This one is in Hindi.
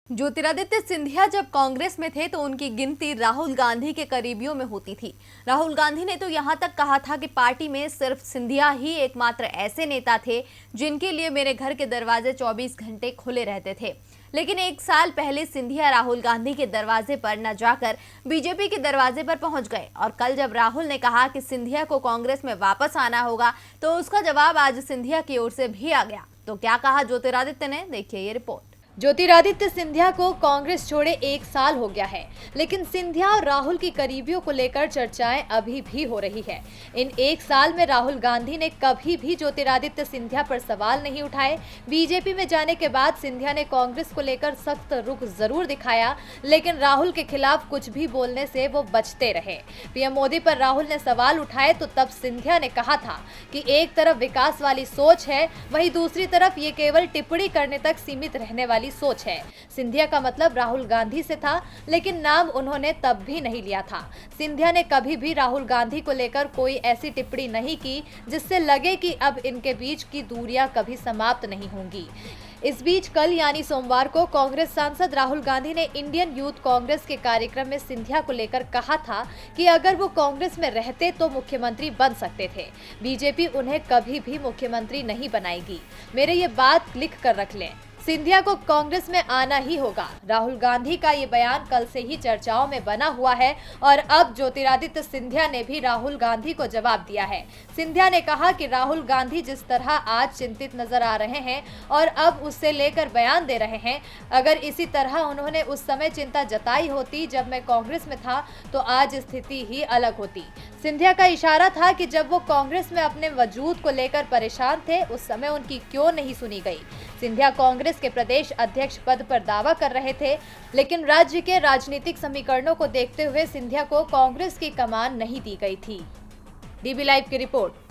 ज्योतिरादित्य सिंधिया जब कांग्रेस में थे तो उनकी गिनती राहुल गांधी के करीबियों में होती थी। राहुल गांधी ने तो यहां तक कहा था कि पार्टी में सिर्फ सिंधिया ही एकमात्र ऐसे नेता थे जिनके लिए मेरे घर के दरवाजे 24 घंटे खुले रहते थे। लेकिन एक साल पहले सिंधिया राहुल गांधी के दरवाजे पर न जाकर बीजेपी के दरवाजे पर पहुंच गए और कल जब राहुल ने कहा कि सिंधिया को कांग्रेस में वापस आना होगा तो उसका जवाब आज सिंधिया की ओर से भी आ गया। तो क्या कहा ज्योतिरादित्य ने, देखिए ये रिपोर्ट। ज्योतिरादित्य सिंधिया को कांग्रेस छोड़े एक साल हो गया है, लेकिन सिंधिया और राहुल की करीबियों को लेकर चर्चाएं अभी भी हो रही है। इन एक साल में राहुल गांधी ने कभी भी ज्योतिरादित्य सिंधिया पर सवाल नहीं उठाए। बीजेपी में जाने के बाद सिंधिया ने कांग्रेस को लेकर सख्त रुख जरूर दिखाया, लेकिन राहुल के खिलाफ कुछ भी बोलने से वो बचते रहे। पीएम मोदी पर राहुल ने सवाल उठाए तो तब सिंधिया ने कहा था कि एक तरफ विकास वाली सोच है, वहीं दूसरी तरफ ये केवल टिप्पणी करने तक सीमित रहने वाली सोच है। सिंधिया का मतलब राहुल गांधी से था, लेकिन नाम उन्होंने तब भी नहीं लिया था। सिंधिया ने कभी भी राहुल गांधी को लेकर कोई ऐसी टिप्पणी नहीं की जिससे लगे कि अब इनके बीच की दूरियां कभी समाप्त नहीं होंगी। इस बीच कल यानी सोमवार को कांग्रेस सांसद राहुल गांधी ने इंडियन यूथ कांग्रेस के कार्यक्रम में सिंधिया को लेकर कहा था कि अगर वो कांग्रेस में रहते तो मुख्यमंत्री बन सकते थे। बीजेपी उन्हें कभी भी मुख्यमंत्री नहीं बनाएगी, मेरे ये बात लिख कर रख लें। सिंधिया को कांग्रेस में आना ही होगा। राहुल गांधी का ये बयान कल से ही चर्चाओं में बना हुआ है और अब ज्योतिरादित्य सिंधिया ने भी राहुल गांधी को जवाब दिया है। सिंधिया ने कहा कि राहुल गांधी जिस तरह आज चिंतित नजर आ रहे हैं और अब उससे लेकर बयान दे रहे हैं, अगर इसी तरह उन्होंने उस समय चिंता जताई होती जब मैं कांग्रेस में था तो आज स्थिति ही अलग होती। सिंधिया का इशारा था कि जब वो कांग्रेस में अपने वजूद को लेकर परेशान थे उस समय उनकी क्यों नहीं सुनी गई। सिंधिया कांग्रेस के प्रदेश अध्यक्ष पद पर दावा कर रहे थे, लेकिन राज्य के राजनीतिक समीकरणों को देखते हुए सिंधिया को कांग्रेस की कमान नहीं दी गई थी। डीबी लाइव की रिपोर्ट।